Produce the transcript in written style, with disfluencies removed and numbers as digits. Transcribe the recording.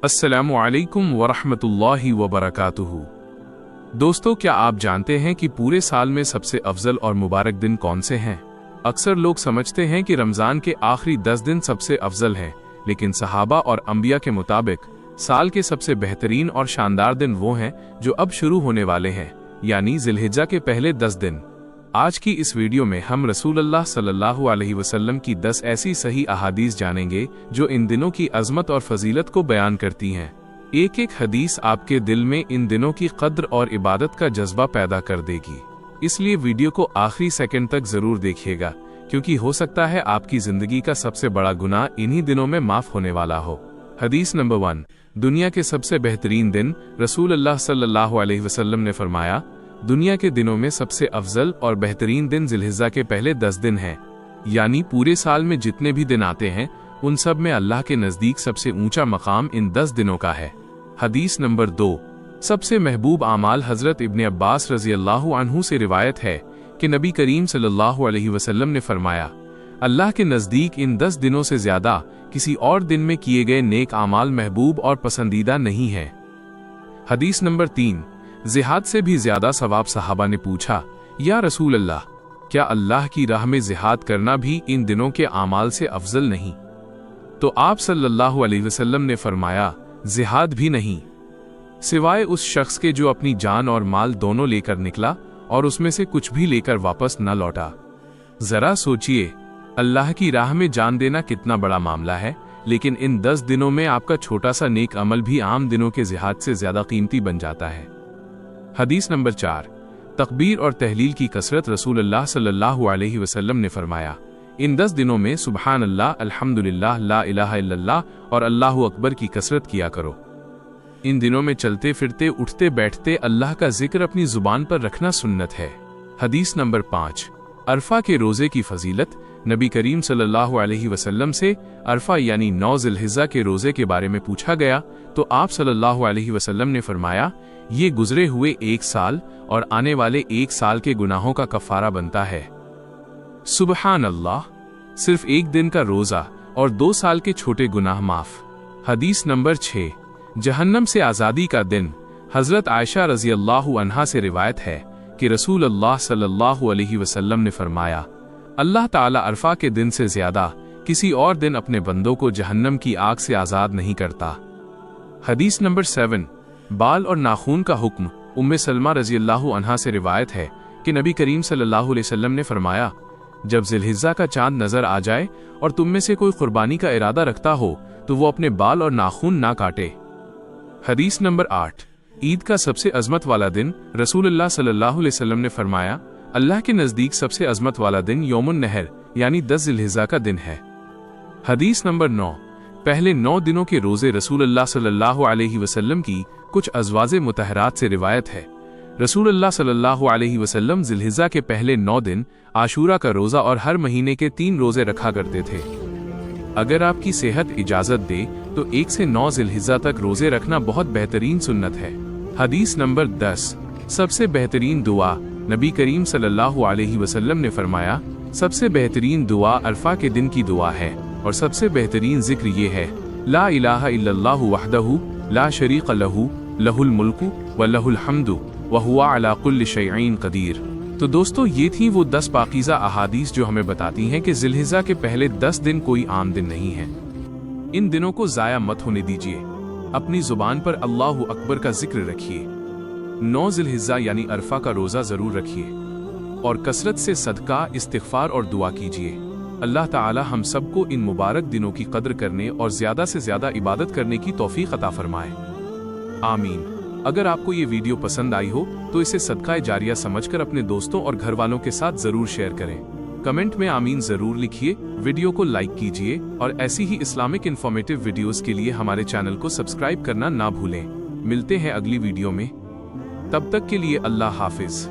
अस्सलामु अलैकुम वरहमतुल्लाहि वबरकातुहू। दोस्तों, क्या आप जानते हैं कि पूरे साल में सबसे अफजल और मुबारक दिन कौन से हैं? अक्सर लोग समझते हैं कि रमज़ान के आखिरी 10 दिन सबसे अफजल हैं, लेकिन सहाबा और अंबिया के मुताबिक साल के सबसे बेहतरीन और शानदार दिन वो हैं जो अब शुरू होने वाले हैं, यानी ज़िलहिज्जा के पहले 10 दिन। आज की इस वीडियो में हम रसूलुल्लाह सल्लल्लाहु अलैहि वसल्लम की 10 ऐसी सही अहादीस जानेंगे जो इन दिनों की अजमत और फजीलत को बयान करती हैं। एक एक हदीस आपके दिल में इन दिनों की कद्र और इबादत का जज्बा पैदा कर देगी, इसलिए वीडियो को आखिरी सेकंड तक जरूर देखिएगा, क्योंकि हो सकता है आपकी जिंदगी का सबसे बड़ा गुनाह इन्हीं दिनों में माफ होने वाला हो। हदीस नंबर 1। दुनिया के सबसे बेहतरीन दिन। रसूलुल्लाह सल्लल्लाहु अलैहि वसल्लम ने फरमाया, दुनिया के दिनों में सबसे अफजल और बेहतरीन दिन ज़िलहिज्जा के पहले 10 दिन हैं, यानी पूरे साल में जितने भी दिन आते हैं उन सब में अल्लाह के नज़दीक सबसे ऊंचा मकाम इन 10 दिनों का है। हदीस नंबर 2। सबसे महबूब आमाल। हजरत इब्न अब्बास रज़ी अल्लाहु अन्हु से रिवायत है कि नबी करीम सल्लल्लाहु अलैहि वसल्लम ने फरमाया, अल्लाह के नज़दीक इन 10 दिनों से ज़्यादा किसी और दिन में किए गए नेक आमाल महबूब और पसंदीदा नहीं है। हदीस नंबर 3। जिहाद से भी ज्यादा सवाब। सहाबा ने पूछा, या रसूल अल्लाह, क्या अल्लाह की राह में जिहाद करना भी इन दिनों के आमाल से अफजल नहीं? तो आप सल्लल्लाहु अलैहि वसल्लम ने फरमाया, जिहाद भी नहीं, सिवाय उस शख्स के जो अपनी जान और माल दोनों लेकर निकला और उसमें से कुछ भी लेकर वापस न लौटा। जरा सोचिए, अल्लाह की राह में जान देना कितना बड़ा मामला है, लेकिन इन 10 दिनों में आपका छोटा सा नेक अमल भी आम दिनों के जिहाद से ज्यादा कीमती बन जाता है। हदीस नंबर 4। तकबीर और तहलील की कसरत। रसूलुल्लाह सल्लल्लाहु अलैहि वसल्लम ने फरमाया, इन 10 दिनों में सुबहान अल्लाह, अल्हम्दुलिल्लाह, ला इलाहा इल्लल्लाह और अल्लाहु अकबर की कसरत किया करो। इन दिनों में चलते फिरते उठते बैठते अल्लाह का जिक्र अपनी जुबान पर रखना सुन्नत है। हदीस नंबर 5। अरफा के रोजे की फजीलत। नबी करीम सल्लल्लाहु अलैहि वसल्लम से अरफा यानी 9 ज़िलहिज्जा के रोजे के बारे में पूछा गया, तो आप सल्लल्लाहु अलैहि वसल्लम ने फरमाया, ये गुजरे हुए 1 साल और आने वाले 1 साल के गुनाहों का कफारा बनता है। सुबहान अल्लाह, सिर्फ 1 दिन का रोजा और 2 साल के छोटे गुनाह माफ। हदीस नंबर 6। जहन्नम से आज़ादी का दिन। हजरत आयशा रज़ी अल्लाहु अन्हा से रिवायत है कि रसूलुल्लाह सल्लल्लाहु अलैहि वसल्लम ने फरमाया, अल्लाह ताला अरफा के दिन से ज्यादा किसी और दिन अपने बंदों को जहन्नम की आग से आज़ाद नहीं करता। हदीस नंबर 7। बाल और नाखून का हुक्म। उम्मे सलमा रज़ी अल्लाहु अन्हा से रिवायत है कि नबी करीम सल्लल्लाहु अलैहि वसल्लम ने फरमाया, जब ज़िलहिज्जा का चांद नजर आ जाए और तुम में से कोई कुर्बानी का इरादा रखता हो तो वो अपने बाल और नाखून ना काटे। हदीस नंबर 8। ईद का सबसे अजमत वाला दिन। रसूलुल्लाह सल्लल्लाहु अलैहि वसल्लम ने फरमाया, अल्लाह के नज़दीक सबसे अजमत वाला दिन यौमुन नहर यानी 10 ज़िलहिज्जा का दिन है। हदीस नंबर 9। पहले 9 दिनों के रोजे। रसूलुल्लाह सल्लल्लाहु अलैहि वसल्लम की कुछ अज़वाजे मुतहरात से रिवायत है, रसूलुल्लाह सल्लल्लाहु अलैहि वसल्लम ज़िलहिज्जा के पहले 9 दिन आशूरा का रोज़ा और हर महीने के 3 रोजे रखा करते थे। अगर आपकी सेहत इजाज़त दे तो 1 से 9 ज़िलहिज्जा तक रोजे रखना बहुत बेहतरीन सुन्नत है। हदीस नंबर 10। सबसे बेहतरीन दुआ। नबी करीम सल्लल्लाहु अलैहि वसल्लम ने फरमाया, सबसे बेहतरीन दुआ अरफा के दिन की दुआ है और सबसे बेहतरीन जिक्र ये है, ला इलाहा इल्लल्लाहु वहदहु ला शरीक लहू लहुल मुल्कु व लहुल हम्दु व हुवा अला कुल्लि शैइन कदीर। तो दोस्तों, ये थी वो 10 पाकीज़ा अहादीस जो हमें बताती हैं कि ज़िलहिज्जा के पहले 10 दिन कोई आम दिन नहीं है। इन दिनों को ज़ाया मत होने दीजिए। अपनी जुबान पर अल्लाहु अकबर का जिक्र रखिए। 9 ज़िलहिज्जा यानी अरफा का रोज़ा ज़रूर रखिए और कसरत से सदका, इस्तिग़फ़ार और दुआ कीजिए। अल्लाह ताला हम सबको इन मुबारक दिनों की कद्र करने और ज़्यादा से ज़्यादा इबादत करने की तौफ़ीक़ अता फरमाए। आमीन। अगर आपको ये वीडियो पसंद आई हो तो इसे सदका जारिया समझकर अपने दोस्तों और घर वालों के साथ ज़रूर शेयर करें। कमेंट में आमीन ज़रूर लिखिए, वीडियो को लाइक कीजिए और ऐसी ही इस्लामिक इन्फॉर्मेटिव वीडियोज़ के लिए हमारे चैनल को सब्सक्राइब करना ना भूलें। मिलते हैं अगली वीडियो में, तब तक के लिए अल्लाह हाफिज़।